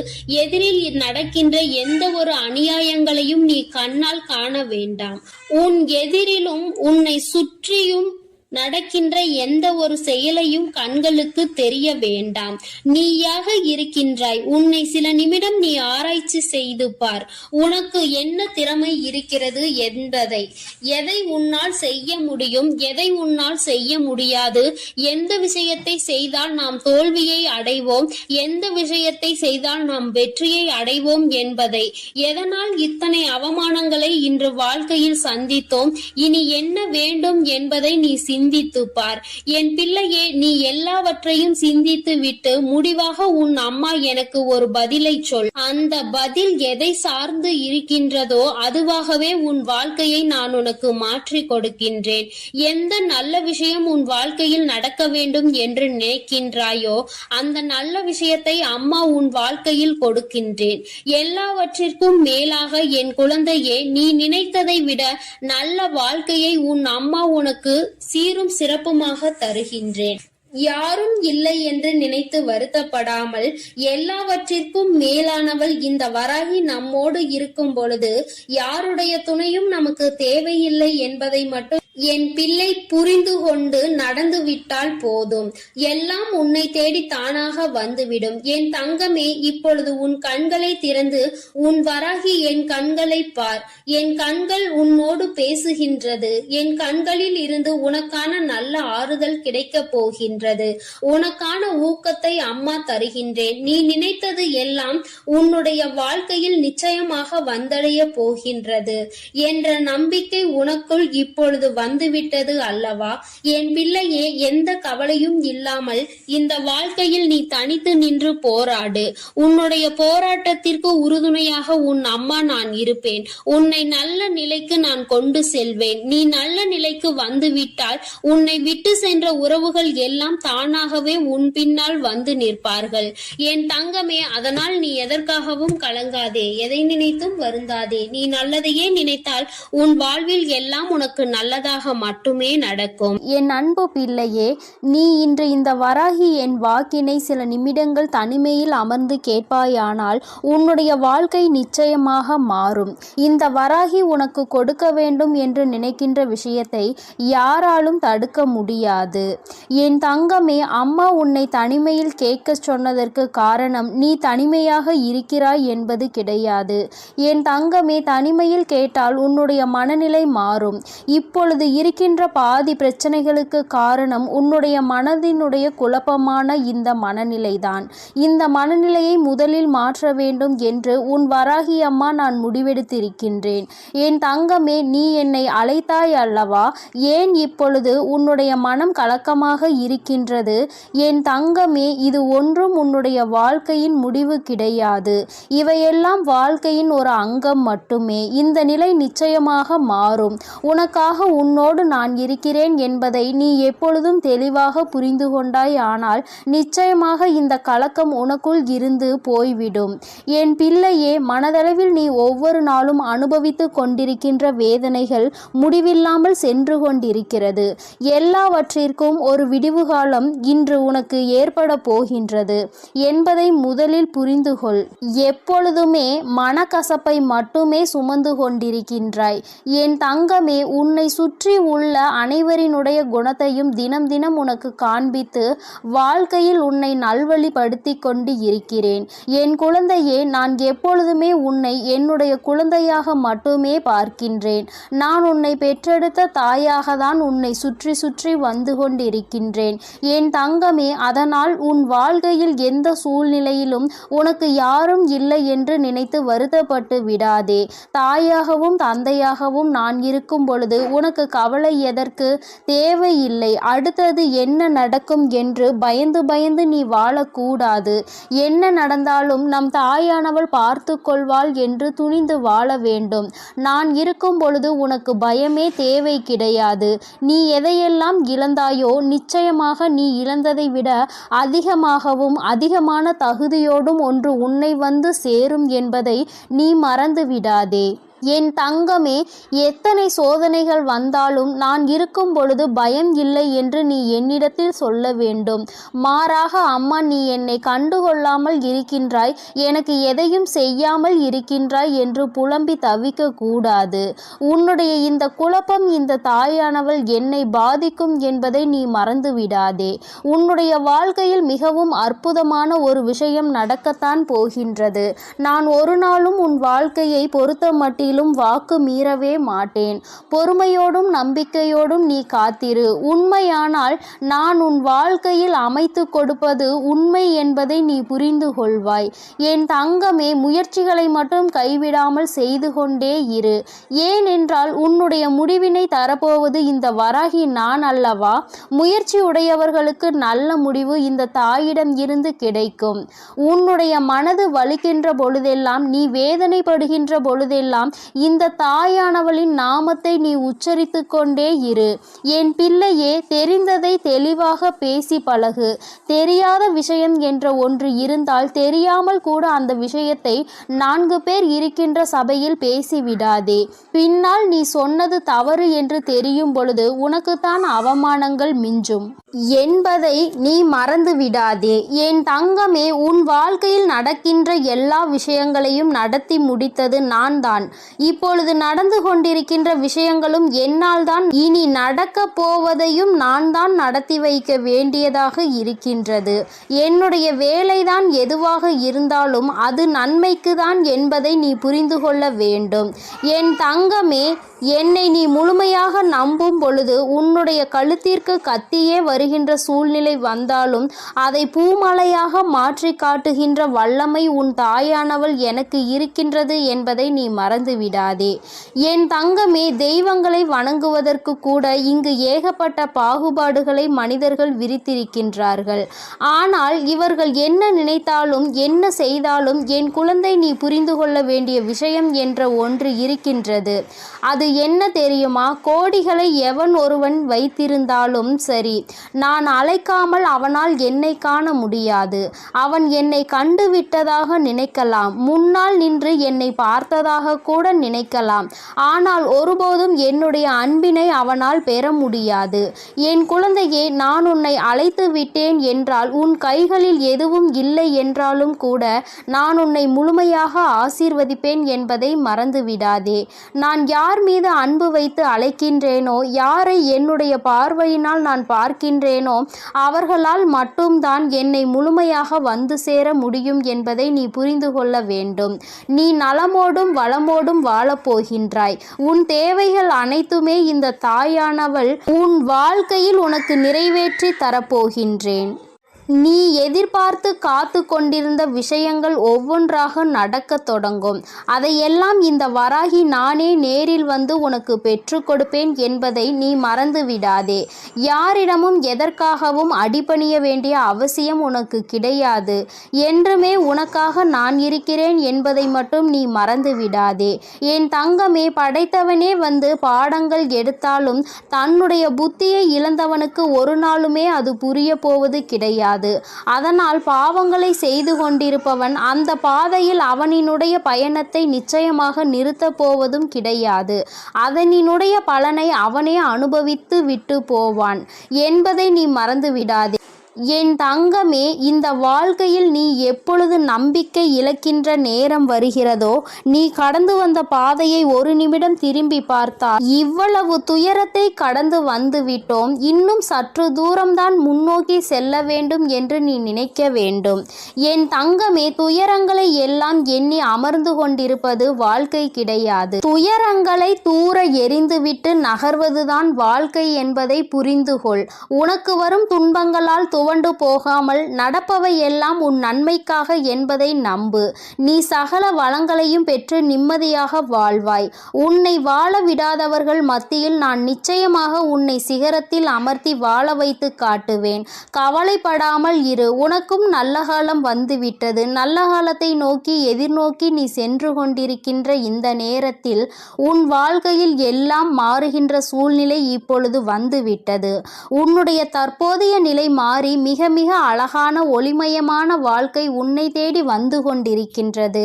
எதிரில் நடக்கின்ற எந்த ஒரு அநியாயங்களையும் நீ கண்ணால் காண வேண்டாம். உன் எதிரிலும் உன்னை சுற்றியும் நடக்கின்ற எந்த ஒரு செயலையும் கண்களுக்கு தெரிய வேண்டாம். நீயாக இருக்கின்றாய். உன்னை சில நிமிடம் நீ ஆராய்ச்சி செய்து பார். உனக்கு என்ன திறமை இருக்கிறது என்பதை, எதை உன்னால் செய்ய முடியும், எதை உன்னால் செய்ய முடியாது, எந்த விஷயத்தை செய்தால் நாம் தோல்வியை அடைவோம், எந்த விஷயத்தை செய்தால் நாம் வெற்றியை அடைவோம் என்பதை, எதனால் இத்தனை அவமானங்களை இன்று வாழ்க்கையில் சந்தித்தோம், இனி என்ன வேண்டும் என்பதை நீ சிந்தித்து பார். என் பிள்ளையே, நீ எல்லாவற்றையும் சிந்தித்து விட்டு முடிவாக உன் அம்மா எனக்கு ஒரு பதிலை சொல். அந்த பதில் எதை சார்ந்து இருக்கின்றதோ அதுவாகவே உன் வாழ்க்கையை நான் உனக்கு மாற்றி கொடுக்கின்றேன். எந்த நல்ல விஷயம் உன் வாழ்க்கையில் நடக்க வேண்டும் என்று நினைக்கின்றாயோ அந்த நல்ல விஷயத்தை அம்மா உன் வாழ்க்கையில் கொடுக்கின்றேன். எல்லாவற்றிற்கும் மேலாக என் குழந்தையே, நீ நினைத்ததை விட நல்ல வாழ்க்கையை உன் அம்மா உனக்கு சீரும் சிறப்புமாக தருகின்றேன். யாரும் இல்லை என்று நினைத்து வருத்தப்படாமல், எல்லாவற்றிற்கும் மேலானவள் இந்த வராகி நம்மோடு இருக்கும் பொழுது யாருடைய துணையும் நமக்கு தேவையில்லை என்பதை மட்டும் என் பிள்ளை புரிந்து கொண்டு நடந்து விட்டால் போதும். எல்லாம் உன்னை தேடி தானாக வந்துவிடும். என் தங்கமே, இப்பொழுது உன் கண்களை திறந்து உன் வராகி என் கண்களை பார். என் கண்கள் உன்னோடு பேசுகின்றது. என் கண்களில் இருந்து உனக்கான நல்ல ஆறுதல் கிடைக்க போகின்றது. உனக்கான ஊக்கத்தை அம்மா தருகின்றேன். நீ நினைத்தது எல்லாம் உன்னுடைய வாழ்க்கையில் நிச்சயமாக வந்தடைய போகின்றது என்ற நம்பிக்கை உனக்குள் இப்பொழுது வந்துவிட்டது அல்லவா? என் பிள்ளையே, எந்த கவலையும் இல்லாமல் இந்த வாழ்க்கையில் நீ தனித்து நின்று போராடு. உன்னுடைய போராட்டத்திற்கு உறுதுணையாக உன் அம்மா நான் இருப்பேன். உன்னை நல்ல நிலைக்கு நான் கொண்டு செல்வேன். நீ நல்ல நிலைக்கு வந்துவிட்டால் உன்னை விட்டு சென்ற உறவுகள் எல்லாம் தானாகவே உன் பின்னால் வந்து நிற்பார்கள். என் தங்கமே, அதனால் நீ எதற்காகவும் கலங்காதே, எதை நினைத்தும் வருந்தாதே. நீ நல்லதையே நினைத்தால் உன் வாழ்வில் எல்லாம் உனக்கு நல்லதாக மட்டுமே நடக்கும். என் அன்பு பிள்ளையே, நீ இன்று இந்த வராகி என் வாக்கினை சில நிமிடங்கள் தனிமையில் அமர்ந்து கேட்பாயானால் உன்னுடைய வாழ்க்கை நிச்சயமாக மாறும். இந்த வராகி உனக்கு கொடுக்க வேண்டும் என்று நினைக்கின்ற விஷயத்தை யாராலும் தடுக்க முடியாது. என் தங்கமே, அம்மா உன்னை தனிமையில் கேட்க சொன்னதற்கு காரணம் நீ தனிமையாக இருக்கிறாய் என்பது கிடையாது. என் தங்கமே, தனிமையில் கேட்டால் உன்னுடைய மனநிலை மாறும். இப்பொழுது இருக்கின்ற பாதி பிரச்சனைகளுக்கு காரணம் உன்னுடைய மனதினுடைய குழப்பமான இந்த மனநிலைதான். இந்த மனநிலையை முதலில் மாற்ற வேண்டும் என்று உன் வராகி அம்மா நான் முடிவெடுத்திருக்கின்றேன். என் தங்கமே, நீ என்னை அழைத்தாய் அல்லவா? ஏன் இப்பொழுது உன்னுடைய மனம் கலக்கமாக இருக்கின்றது? என் தங்கமே, இது ஒன்றும் உன்னுடைய வாழ்க்கையின் முடிவு கிடையாது. இவையெல்லாம் வாழ்க்கையின் ஒரு அங்கம் மட்டுமே. இந்த நிலை நிச்சயமாக மாறும். உனக்காக உன்னோடு நான் இருக்கிறேன் என்பதை நீ எப்பொழுதும் தெளிவாக புரிந்து கொண்டாய். ஆனால் நிச்சயமாக இந்த கலக்கம் உனக்குள் இருந்து போய்விடும். என் பிள்ளையே, மனதளவில் நீ ஒவ்வொரு நாளும் அனுபவித்து கொண்டிருக்கின்ற வேதனைகள் முடிவில்லாமல் சென்று கொண்டிருக்கிறது. எல்லாவற்றிற்கும் ஒரு விடிவு காலம் இன்று உனக்கு ஏற்பட போகின்றது என்பதை முதலில் புரிந்து கொள். எப்பொழுதுமே மனக்கசப்பை மட்டுமே சுமந்து கொண்டிருக்கின்றாய். என் தங்கமே, உன்னை சுற்றி உள்ள அனைவரினுடைய குணத்தையும் தினம் தினம் உனக்கு காண்பித்து வாழ்க்கையில் உன்னை நல்வழிப்படுத்தி கொண்டு இருக்கிறேன். என் குழந்தையே, நான் எப்பொழுதுமே உன்னை என்னுடைய குழந்தையாக மட்டுமே பார்க்கின்றேன். நான் உன்னை பெற்றெடுத்த தாயாக தான் உன்னை சுற்றி சுற்றி வந்து கொண்டிருக்கின்றேன். என் தங்கமே, அதனால் உன் வாழ்க்கையில் எந்த சூழ்நிலையிலும் உனக்கு யாரும் இல்லை என்று நினைத்து வருத்தப்பட்டு விடாதே. தாயாகவும் தந்தையாகவும் நான் இருக்கும் பொழுது உனக்கு கவலை எதற்கு? தேவையில்லை. அடுத்தது என்ன நடக்கும் என்று பயந்து பயந்து நீ வாழக்கூடாது. என்ன நடந்தாலும் நம் தாயானவள் பார்த்து கொள்வாள் என்று துணிந்து வாழ வேண்டும். நான் இருக்கும் பொழுது உனக்கு பயமே தேவை கிடையாது. நீ எதையெல்லாம் இழந்தாயோ நிச்சயமாக நீ இழந்ததை விட அதிகமாகவும் அதிகமான தகுதியோடும் ஒன்று உன்னை வந்து சேரும் என்பதை நீ மறந்து விடாதே. என் தங்கமே, எத்தனை சோதனைகள் வந்தாலும் நான் இருக்கும் பொழுது பயம் இல்லை என்று நீ என்னிடத்தில் சொல்ல வேண்டும். மாறாக, அம்மா, நீ என்னை கண்டுகொள்ளாமல் இருக்கின்றாய், எனக்கு எதையும் செய்யாமல் இருக்கின்றாய் என்று புலம்பி தவிக்க கூடாது. உன்னுடைய இந்த குழப்பம் இந்த தாயானவள் என்னை பாதிக்கும் என்பதை நீ மறந்து விடாதே. உன்னுடைய வாழ்க்கையில் மிகவும் அற்புதமான ஒரு விஷயம் நடக்கத்தான் போகின்றது. நான் ஒரு நாளும் உன் வாழ்க்கையை பொறுத்த மட்டில் வாக்கு மீறவே மாட்டேன். பொறுமையோடும் நம்பிக்கையோடும் நீ காத்திரு. உண்மையானால் நான் உன் வாழ்க்கையில் அமைத்து கொடுப்பது உண்மை என்பதை நீ புரிந்து கொள்வாய். என் தங்கமே, முயற்சிகளை மட்டும் கைவிடாமல் செய்து கொண்டே இரு. ஏனென்றால் உன்னுடைய முடிவினை தரப்போவது இந்த வராகி நான் அல்லவா? முயற்சி உடையவர்களுக்கு நல்ல முடிவு இந்த தாயிடம் இருந்து கிடைக்கும். உன்னுடைய மனது வலிக்கின்ற பொழுதெல்லாம், நீ வேதனைப்படுகின்ற பொழுதெல்லாம் இந்த தாயானவளின் நாமத்தை நீ உச்சரித்து கொண்டே இரு. என் பிள்ளையே, தெரிந்ததை தெளிவாக பேசி பழகு. தெரியாத விஷயம் என்ற ஒன்று இருந்தால் தெரியாமல் கூட அந்த விஷயத்தை 4 பேர் இருக்கின்ற சபையில் பேசிவிடாதே. பின்னால் நீ சொன்னது தவறு என்று தெரியும் பொழுது உனக்குத்தான் அவமானங்கள் மிஞ்சும் என்பதை நீ மறந்து விடாதே. என் தங்கமே, உன் வாழ்க்கையில் நடக்கின்ற எல்லா விஷயங்களையும் நடத்தி முடித்தது நான் தான். இப்பொழுது நடந்து கொண்டிருக்கின்ற விஷயங்களும் என்னால் தான். இனி நடக்க போவதையும் நான் தான் நடத்தி வைக்க வேண்டியதாக இருக்கின்றது. என்னுடைய வேலைதான் எதுவாக இருந்தாலும் அது நன்மைக்கு தான் என்பதை நீ புரிந்து கொள்ள வேண்டும். என் தங்கமே, என்னை நீ முழுமையாக நம்பும் பொழுது உன்னுடைய கழுத்திற்கு கத்தியே வருகின்ற சூழ்நிலை வந்தாலும் அதை பூமலையாக மாற்றி காட்டுகின்ற வல்லமை உன் தாயானவள் எனக்கு இருக்கின்றது என்பதை நீ மறந்து விடாதே. என் தங்கமே, தெய்வங்களை வணங்குவதற்கு கூட இங்கு ஏகப்பட்ட பாகுபாடுகளை மனிதர்கள் விரித்திருக்கின்றார்கள். ஆனால் இவர்கள் என்ன நினைத்தாலும் என்ன செய்தாலும் என் குழந்தை, நீ புரிந்து கொள்ள வேண்டிய விஷயம் என்ற ஒன்று இருக்கின்றது. அது என்ன தெரியுமா? கோடிகளை எவன் ஒருவன் வைத்திருந்தாலும் சரி, நான் அழைக்காமல் அவனால் என்னை காண முடியாது. அவன் என்னை கண்டு விட்டதாக நினைக்கலாம், முன்னால் நின்று என்னை பார்த்ததாக கூட நினைக்கலாம். ஆனால் ஒருபோதும் என்னுடைய அன்பினை அவனால் பெற முடியாது. என் குழந்தையே, நான் உன்னை அழைத்து விட்டேன் என்றால், உன் கைகளில் எதுவும் இல்லை என்றாலும் கூட நான் உன்னை முழுமையாக ஆசீர்வதிப்பேன் என்பதை மறந்து விடாதே. நான் யார் மீது அன்பு வைத்து அழைக்கின்றேனோ, யாரை என்னுடைய பார்வையினால் நான் பார்க்கின்றேனோ, அவர்களால் மட்டும்தான் என்னை முழுமையாக வந்து சேர முடியும் என்பதை நீ புரிந்து கொள்ள வேண்டும். நீ நலமோடும் வளமோடும் வாழப்போகின்றாய். உன் தேவைகள் அனைத்துமே இந்த தாயானவள் உன் வாழ்க்கையில் உனக்கு நிறைவேற்றி தரப்போகின்றேன். நீ எதிர்பார்த்து காத்து கொண்டிருந்த விஷயங்கள் ஒவ்வொன்றாக நடக்க தொடங்கும். அதையெல்லாம் இந்த வராகி நானே நேரில் வந்து உனக்கு பெற்று கொடுப்பேன் என்பதை நீ மறந்து விடாதே. யாரிடமும் எதற்காகவும் அடிபணிய வேண்டிய அவசியம் உனக்கு கிடையாது. என்றுமே உனக்காக நான் இருக்கிறேன் என்பதை மட்டும் நீ மறந்து விடாதே. என் தங்கமே, படைத்தவனே வந்து பாடங்கள் எடுத்தாலும் தன்னுடைய புத்தியை இழந்தவனுக்கு ஒரு நாளுமே அது புரிய போவது கிடையாது. அதனால் பாவங்களை செய்து கொண்டிருப்பவன் அந்த பாதையில் அவனினுடைய பயணத்தை நிச்சயமாக நிறுத்தப் போவதும் கிடையாது. அதனினுடைய பலனை அவனே அனுபவித்து விட்டு போவான் என்பதை நீ மறந்து விடாதே. என் தங்கமே, இந்த வாழ்க்கையில் நீ எப்பொழுது நம்பிக்கை இழக்கின்ற நேரம் வருகிறதோ, நீ கடந்து வந்த பாதையை ஒரு நிமிடம் திரும்பி பார்த்தால், இவ்வளவு துயரத்தை கடந்து வந்து விட்டோம், இன்னும் சற்று தூரம்தான் முன்னோக்கி செல்ல வேண்டும் என்று நீ நினைக்க வேண்டும். என் தங்கமே, துயரங்களை எல்லாம் எண்ணி அமர்ந்து கொண்டிருப்பது வாழ்க்கை கிடையாது. துயரங்களை தூர எறிந்துவிட்டு நகர்வதுதான் வாழ்க்கை என்பதை புரிந்து கொள். உனக்கு வரும் துன்பங்களால் துவண்டு போகாமல் நடப்பவை எல்லாம் உன் நன்மைக்காக என்பதை நம்பு. நீ சகல வளங்களையும் பெற்று நிம்மதியாக வாழ்வாய். உன்னை வாழ விடாதவர்கள் மத்தியில் நான் நிச்சயமாக உன்னை சிகரத்தில் அமர்த்தி வாழ வைத்து காட்டுவேன். கவலைப்படாமல் இரு. உனக்கும் நல்ல காலம் வந்துவிட்டது. நல்ல காலத்தை நோக்கி எதிர்நோக்கி நீ சென்று கொண்டிருக்கின்ற இந்த நேரத்தில் உன் வாழ்க்கையில் எல்லாம் மாறுகின்ற சூழ்நிலை இப்பொழுது வந்துவிட்டது. உன்னுடைய தற்போதைய நிலை மாறி மிக மிக அழகான ஒளிமயமான வாழ்க்கை உன்னை தேடி வந்து கொண்டிருக்கின்றது.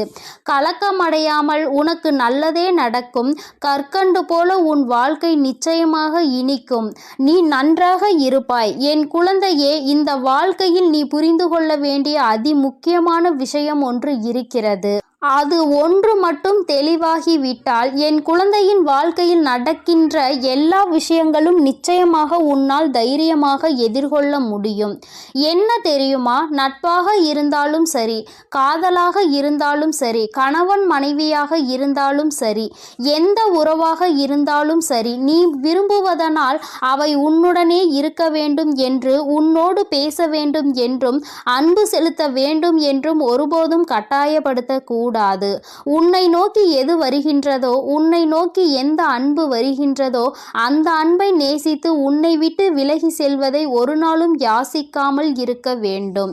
கலக்கமடையாமல் உனக்கு நல்லதே நடக்கும். கற்கண்டு போல உன் வாழ்க்கை நிச்சயமாக இனிக்கும். நீ நன்றாக இருப்பாய். என் குழந்தையே, இந்த வாழ்க்கையில் நீ புரிந்து கொள்ள வேண்டிய அதி முக்கியமான விஷயம் ஒன்று இருக்கிறது. அது ஒன்று மட்டும் தெளிவாகிவிட்டால் என் குழந்தையின் வாழ்க்கையில் நடக்கின்ற எல்லா விஷயங்களும் நிச்சயமாக உன்னால் தைரியமாக எதிர்கொள்ள முடியும். என்ன தெரியுமா? நட்பாக இருந்தாலும் சரி, காதலாக இருந்தாலும் சரி, கணவன் மனைவியாக இருந்தாலும் சரி, எந்த உறவாக இருந்தாலும் சரி, நீ விரும்புவதனால் அவை உன்னுடனே இருக்க வேண்டும் என்று, உன்னோடு பேச வேண்டும் என்றும், அன்பு செலுத்த வேண்டும் என்றும் ஒருபோதும் கட்டாயப்படுத்தக்கூடாது. உன்னை நோக்கி எது வருகின்றதோ, உன்னை நோக்கி எந்த அன்பு வருகின்றதோ அந்த அன்பை நேசித்து உன்னை விட்டு விலகி செல்வதை ஒரு நாளும் யாசிக்காமல் இருக்க வேண்டும்.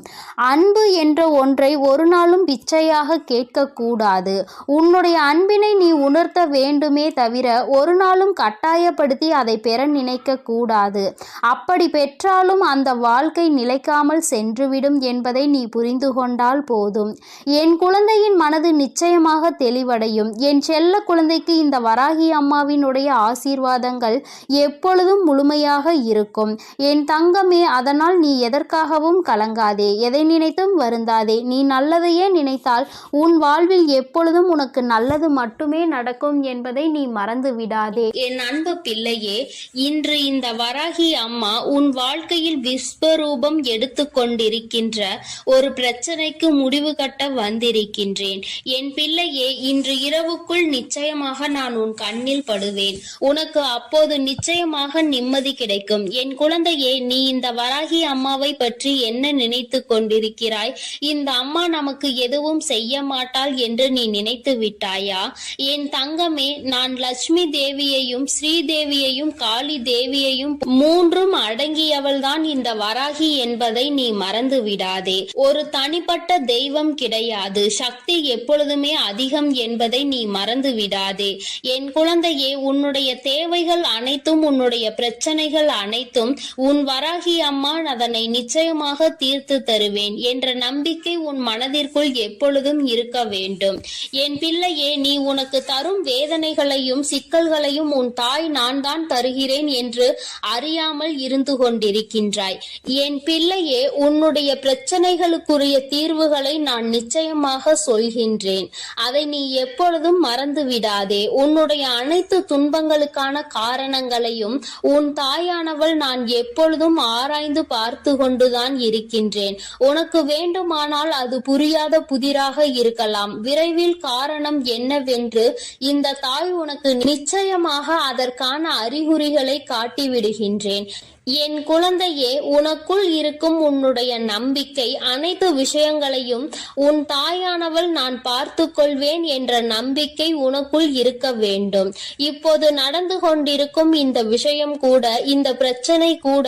அன்பு என்ற ஒன்றை ஒரு நாளும் பிச்சையாக கேட்கக்கூடாது. உன்னுடைய அன்பினை நீ உணர்த்த வேண்டுமே தவிர ஒரு நாளும் கட்டாயப்படுத்தி அதை பெற நினைக்க கூடாது. அப்படி பெற்றாலும் அந்த வாழ்க்கை நிலைக்காமல் சென்றுவிடும் என்பதை நீ புரிந்து கொண்டால் போதும். என் குழந்தையின் மனது நிச்சயமாக தெளிவடையும். என் செல்ல குழந்தைக்கு இந்த வராகி அம்மாவினுடைய ஆசீர்வாதங்கள் எப்பொழுதும் முழுமையாக இருக்கும். என் தங்கமே, அதனால் நீ எதற்காகவும் கலங்காதே, எதை நினைத்தும் வருந்தாதே. நீ நல்லதையே நினைத்தால் உன் வாழ்வில் எப்பொழுதும் உனக்கு நல்லது மட்டுமே நடக்கும் என்பதை நீ மறந்து விடாதே. என் அன்பு பிள்ளையே, இன்று இந்த வராகி அம்மா உன் வாழ்க்கையில் விஸ்வரூபம் எடுத்து கொண்டிருக்கின்ற ஒரு பிரச்சனைக்கு முடிவு கட்ட வந்திருக்கின்றேன். என் பிள்ளையே, இன்று இரவுக்குள் நிச்சயமாக நான் உன் கண்ணில் படுவேன். உனக்கு அப்போது நிச்சயமாக நிம்மதி கிடைக்கும். என் குழந்தையே, நீ இந்த வராகி அம்மாவை பற்றி என்ன நினைத்து கொண்டிருக்கிறாய்? இந்த அம்மா நமக்கு எதுவும் செய்ய மாட்டாள் என்று நீ நினைத்து விட்டாயா? என் தங்கமே, நான் லட்சுமி தேவியையும் ஸ்ரீதேவியையும் காளி தேவியையும் மூன்றும் அடங்கியவள்தான் இந்த வராகி என்பதை நீ மறந்து விடாதே. ஒரு தனிப்பட்ட தெய்வம் கிடையாது. சக்தி எப்பொழுதுமே அதிகம் என்பதை நீ மறந்து விடாதே. என் குழந்தையே, உன்னுடைய தேவைகள் அனைத்தும், உன்னுடைய பிரச்சனைகள் அனைத்தும் உன் வராகி அம்மா அதனை நிச்சயமாக தீர்த்து தருவேன் என்ற நம்பிக்கை உன் மனதிற்குள் எப்பொழுதும் இருக்க வேண்டும். என் பிள்ளையே, நீ உனக்கு தரும் வேதனைகளையும் சிக்கல்களையும் உன் தாய் நான் தான் தருகிறேன் என்று அறியாமல் இருந்து கொண்டிருக்கின்றாய். என் பிள்ளையே, உன்னுடைய பிரச்சனைகளுக்குரிய தீர்வுகளை நான் நிச்சயமாக சொல்கின்றேன். அதை நீ எப்பொழுதும் மறந்து விடாதே. உன்னுடைய அனைத்து துன்பங்களுக்கான காரணங்களையும் உன் தாயானவள் நான் எப்பொழுதும் ஆராய்ந்து பார்த்து கொண்டுதான் இருக்கின்றேன். உனக்கு வேண்டுமானால் அது புரியாத புதிராக இருக்கலாம். விரைவில் காரணம் என்னவென்று இந்த தாய் உனக்கு நிச்சயமாக அதற்கான அறிகுறிகளை காட்டிவிடுகின்றேன். என் குழந்தையே, உனக்குள் இருக்கும் உன்னுடைய நம்பிக்கை, அனைத்து விஷயங்களையும் உன் தாயானவள் நான் பார்த்து கொள்வேன் என்ற நம்பிக்கை உனக்குள் இருக்க வேண்டும். இப்போது நடந்து கொண்டிருக்கும் இந்த விஷயம் கூட, இந்த பிரச்சனை கூட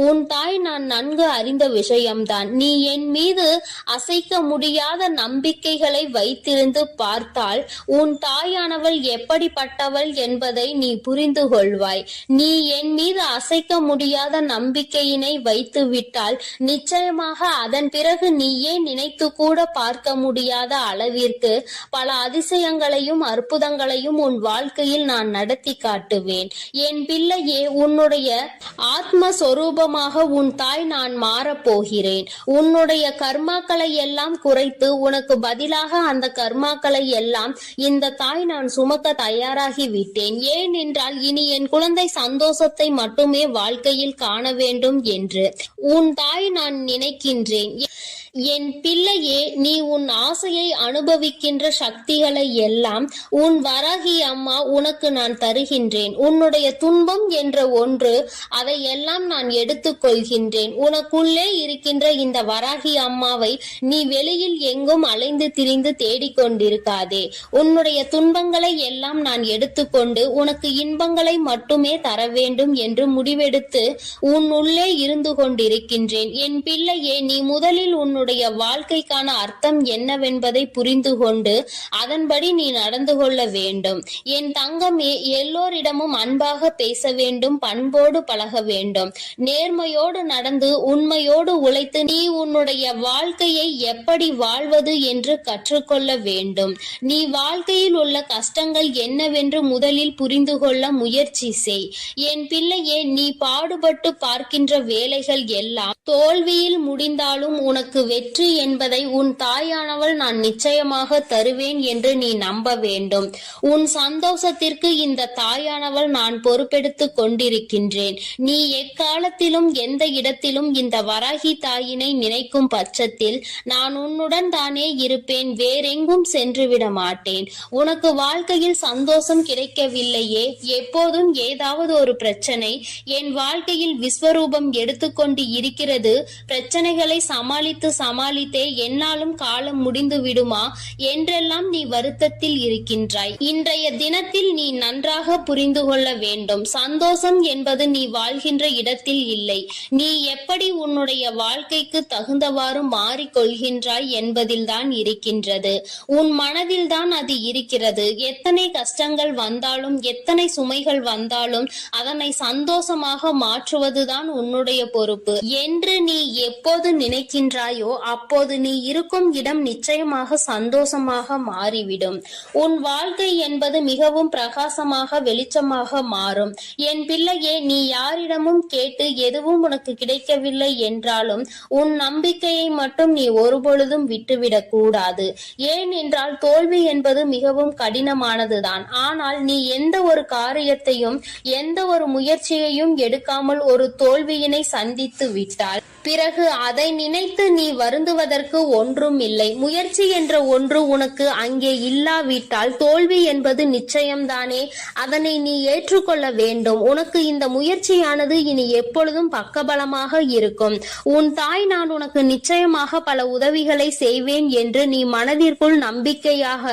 உன் தாய் நான் நன்கு அறிந்த விஷயம்தான். நீ என் மீது அசைக்க முடியாத நம்பிக்கைகளை வைத்திருந்து பார்த்தால் உன் தாயானவள் எப்படிப்பட்டவள் என்பதை நீ புரிந்து கொள்வாய். நீ என் மீது அசைக்க முடியாத நம்பிக்கையினை வைத்து விட்டால் நிச்சயமாக அதன் பிறகு நீயே நினைத்து கூட பார்க்க முடியாத அளவிற்கு பல அதிசயங்களையும் அற்புதங்களையும் உன் வாழ்க்கையில் நான் நடத்தி காட்டுவேன். என் பிள்ளையே, உன்னுடைய ஆத்மஸ்வரூபமாக உன் தாய் நான் மாறப்போகிறேன். உன்னுடைய கர்மாக்களை எல்லாம் குறைத்து உனக்கு பதிலாக அந்த கர்மாக்களை எல்லாம் இந்த தாய் நான் சுமக்க தயாராகி விட்டேன். ஏனென்றால் இனி என் குழந்தை சந்தோஷத்தை மட்டுமே வாழ்க்கையில் காண வேண்டும் என்று உன் தாய் நான் நினைக்கின்றேன். என் பிள்ளையே, நீ உன் ஆசையை அனுபவிக்கின்ற சக்திகளை எல்லாம் உன் வராகி அம்மா உனக்கு நான் தருகின்றேன். உன்னுடைய துன்பம் என்ற ஒன்று, அதை எல்லாம் நான் எடுத்துக் கொள்கின்றேன். உனக்குள்ளே இருக்கின்ற இந்த வராகி அம்மாவை நீ வெளியில் எங்கும் அலைந்து திரிந்து தேடிக்கொண்டிருக்காதே. உன்னுடைய துன்பங்களை எல்லாம் நான் எடுத்துக்கொண்டு உனக்கு இன்பங்களை மட்டுமே தர வேண்டும் என்று முடிவெடுத்து உன் உள்ளே இருந்து கொண்டிருக்கின்றேன். என் பிள்ளையே, நீ முதலில் உன்னுடைய வாழ்க்கைக்கான அர்த்தம் என்னவென்பதை புரிந்து கொண்டு அதன்படி நீ நடந்து கொள்ள வேண்டும். என் தங்கமே, எல்லோரிடமும் அன்பாக பேச வேண்டும், பண்போடு பழக வேண்டும், நேர்மையோடு நடந்து உண்மையோடு உழைத்து நீ உன்னுடைய வாழ்க்கையை எப்படி வாழ்வது என்று கற்றுக்கொள்ள வேண்டும். நீ வாழ்க்கையில் உள்ள கஷ்டங்கள் என்னவென்று முதலில் புரிந்து கொள்ள முயற்சி செய். என் பிள்ளையே, நீ பாடுபட்டு பார்க்கின்ற வேலைகள் எல்லாம் தோல்வியில் முடிந்தாலும் உனக்கு வெற்றி என்பதை உன் தாயானவள் நான் நிச்சயமாக தருவேன் என்று நீ நம்ப வேண்டும். உன் சந்தோஷத்திற்கு இந்த தாயானவள் நான் பொறுப்பெடுத்துக் கொண்டிருக்கின்றேன். நீ எக்காலத்திலும் எந்த இடத்திலும் இந்த வராகி தாயினை நினைக்கும் பட்சத்தில் நான் உன்னுடன் தானே இருப்பேன், வேறெங்கும் சென்றுவிட மாட்டேன். உனக்கு வாழ்க்கையில் சந்தோஷம் கிடைக்கவில்லையே, எப்போதும் ஏதாவது ஒரு பிரச்சனை என் வாழ்க்கையில் விஸ்வரூபம் எடுத்துக்கொண்டு இருக்கிறது. பிரச்சனைகளை சமாளித்தே என்னாலும் காலம் முடிந்து விடுமா என்றெல்லாம் நீ வருத்தத்தில் இருக்கின்றாய். இன்றைய தினத்தில் நீ நன்றாக புரிந்து கொள்ள வேண்டும். சந்தோஷம் என்பது நீ வாழ்கின்ற இடத்தில் இல்லை, நீ எப்படி உன்னுடைய வாழ்க்கைக்கு தகுந்தவாறு மாறிக்கொள்கின்றாய் என்பதில் தான் இருக்கின்றது. உன் மனதில் தான் அது இருக்கிறது. எத்தனை கஷ்டங்கள் வந்தாலும் எத்தனை சுமைகள் வந்தாலும் அதனை சந்தோஷமாக மாற்றுவதுதான் உன்னுடைய பொறுப்பு என்று நீ எப்போது நினைக்கின்றாயோ அப்போது நீ இருக்கும் இடம் நிச்சயமாக சந்தோஷமாக மாறிவிடும். உன் வாழ்க்கை என்பது மிகவும் பிரகாசமாக வெளிச்சமாக மாறும். என் பிள்ளையே, நீ யாரிடமும் கேட்டு எதுவும் உனக்கு கிடைக்கவில்லை என்றாலும் உன் நம்பிக்கையை மட்டும் நீ ஒருபொழுதும் விட்டுவிடக் கூடாது. ஏனென்றால் தோல்வி என்பது மிகவும் கடினமானதுதான். ஆனால் நீ எந்த ஒரு காரியத்தையும் எந்த ஒரு முயற்சியையும் எடுக்காமல் ஒரு தோல்வியினை சந்தித்து விட்டால் பிறகு அதை நினைத்து நீ வருந்துவதற்கு ஒன்றும் இல்லை. முயற்சி என்ற ஒன்று உனக்கு அங்கே இல்லாவிட்டால் தோல்வி என்பது நிச்சயம்தானே. அதனை நீ ஏற்றுக்கொள்ள வேண்டும். உனக்கு இந்த முயற்சியானது இனி எப்பொழுதும் பக்கபலமாக இருக்கும். உன் தாய் நான் உனக்கு நிச்சயமாக பல உதவிகளை செய்வேன் என்று நீ மனதிற்குள் நம்பிக்கையாக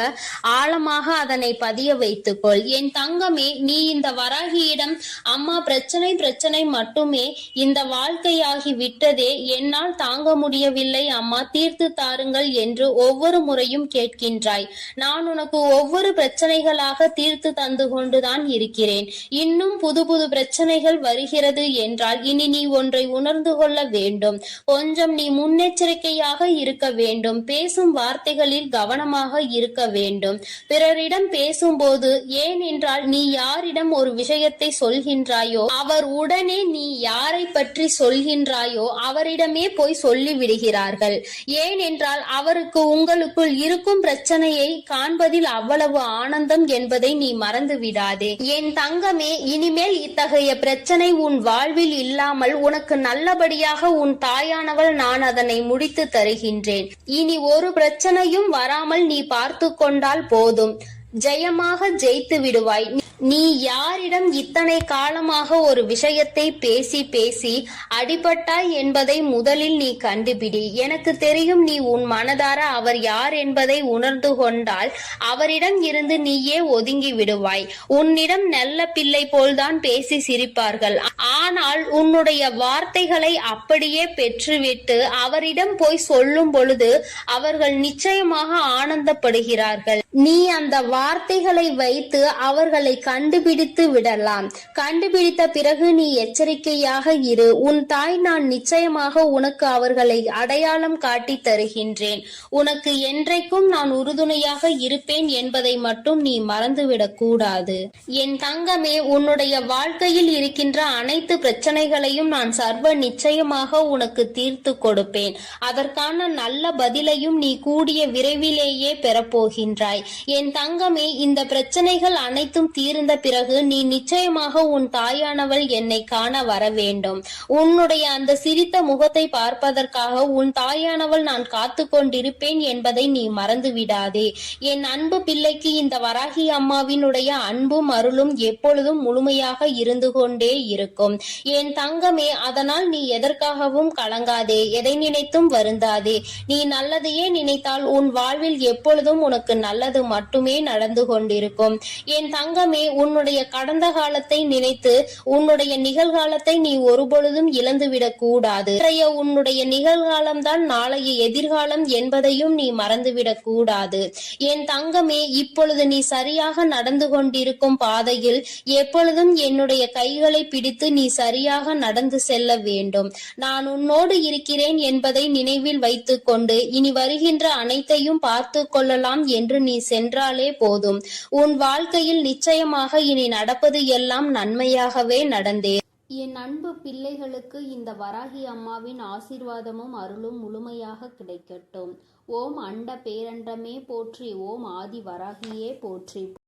ஆழமாக அதனை பதிய வைத்துக்கொள். என் தங்கமே, நீ இந்த வராகியிடம் அம்மா பிரச்சனை மட்டுமே இந்த வாழ்க்கையாகி விட்டதே, என்னால் தாங்க முடியவில்லை அம்மா, தீர்த்து தாருங்கள் என்று ஒவ்வொரு முறையும் கேட்கின்றாய். நான் உனக்கு ஒவ்வொரு பிரச்சனைகளாக தீர்த்து தந்து கொண்டுதான் இருக்கிறேன். இன்னும் புது புது பிரச்சனைகள் வருகிறது என்றால் இனி நீ ஒன்றை உணர்ந்து கொள்ள வேண்டும். கொஞ்சம் நீ முன்னெச்சரிக்கையாக இருக்க வேண்டும். பேசும் வார்த்தைகளில் கவனமாக இருக்க வேண்டும். பிறரிடம் பேசும்போது, ஏனென்றால் நீ யாரிடம் ஒரு விஷயத்தை சொல்கின்றாயோ அவர் உடனே நீ யாரை பற்றி சொல்கின்றாயோ அவரிடமே போய் சொல்லி விடுகிறார்கள். ஏனென்றால் அவருக்கு உங்களுக்குள் இருக்கும் பிரச்சனையை காண்பதில் அவ்வளவு ஆனந்தம் என்பதை நீ மறந்து விடாதே. என் தங்கமே, இனிமேல் இத்தகைய பிரச்சனை உன் வாழ்வில் இல்லாமல் உனக்கு நல்லபடியாக உன் தாயானவள் நான் அதனை முடித்து தருகின்றேன். இனி ஒரு பிரச்சனையும் வராமல் நீ பார்த்து கொண்டால் போதும். ஜெயமாக ஜெயித்து விடுவாய். நீ யாரிடம் இத்தனை காலமாக ஒரு விஷயத்தை பேசி பேசி அடிபட்டாய் என்பதை முதலில் நீ கண்டுபிடி. எனக்கு தெரியும், நீ உன் மனதார அவர் யார் என்பதை உணர்ந்து கொண்டால் அவரிடம் இருந்து நீயே ஒதுங்கி விடுவாய். உன்னிடம் நல்ல பிள்ளை போல்தான் பேசி சிரிப்பார்கள். ஆனால் உன்னுடைய வார்த்தைகளை அப்படியே பெற்றுவிட்டு அவரிடம் போய் சொல்லும் பொழுது அவர்கள் நிச்சயமாக ஆனந்தப்படுகிறார்கள். நீ அந்த வார்த்தைகளை வைத்து அவர்களை கண்டுபிடித்து விடலாம். கண்டுபிடித்த பிறகு நீ எச்சரிக்கையாக இரு. உன் தாய் நான் நிச்சயமாக உனக்கு அவர்களை அடையாளம் காட்டி தருகின்றேன். உனக்கு என்றைக்கும் நான் உறுதுணையாக இருப்பேன் என்பதை மட்டும் நீ மறந்துவிடக் கூடாது. என் தங்கமே, உன்னுடைய வாழ்க்கையில் இருக்கின்ற அனைத்து பிரச்சனைகளையும் நான் சர்வ நிச்சயமாக உனக்கு தீர்த்து கொடுப்பேன். அதற்கான நல்ல பதிலையும் நீ கூடிய விரைவிலேயே பெறப்போகின்றாய். என் தங்கமே, இந்த பிரச்சனைகள் அனைத்தும் தீர்ந்த பிறகு நீ நிச்சயமாக உன் தாயானவள் என்னை காண வர வேண்டும். உன்னுடைய அந்த சிரித்த முகத்தை பார்ப்பதற்காக உன் தாயானவள் நான் காத்து கொண்டிருப்பேன் என்பதை நீ மறந்து விடாதே. என் அன்பு பிள்ளைக்கு இந்த வராகி அம்மாவினுடைய அன்பும் அருளும் எப்பொழுதும் முழுமையாக இருந்து கொண்டே இருக்கும். என் தங்கமே, அதனால் நீ எதற்காகவும் கலங்காதே, எதை நினைத்தும் வருந்தாதே. நீ நல்லதையே நினைத்தால் உன் வாழ்வில் எப்பொழுதும் உனக்கு நல்லது மட்டுமே நடந்து கொண்டிருக்கும். என் தங்கமே, உன்னுடைய கடந்த காலத்தை நினைத்து உன்னுடைய நிகழ்காலத்தை நீ ஒருபொழுதும் இழந்துவிடக் கூடாது. உன்னுடைய நிகழ்காலம்தான் நாளைய எதிர்காலம் என்பதையும் நீ மறந்துவிடக் கூடாது. என் தங்கமே, இப்பொழுது நீ சரியாக நடந்து கொண்டிருக்கும் பாதையில் எப்பொழுதும் என்னுடைய கைகளை பிடித்து நீ சரியாக நடந்து செல்ல வேண்டும். நான் உன்னோடு இருக்கிறேன் என்பதை நினைவில் வைத்துக் கொண்டு இனி வருகின்ற அனைத்தையும் பார்த்து கொள்ளலாம் என்று நீ சென்றாலே போதும். உன் வாழ்க்கையில் நிச்சயமாக இனி நடப்பது எல்லாம் நன்மையாகவே நடந்தே. என் அன்பு பிள்ளைகளுக்கு இந்த வராகி அம்மாவின் ஆசீர்வாதமும் அருளும் முழுமையாக கிடைக்கட்டும். ஓம் அண்ட பேரண்டமே போற்றி. ஓம் ஆதி வராகியே போற்றி.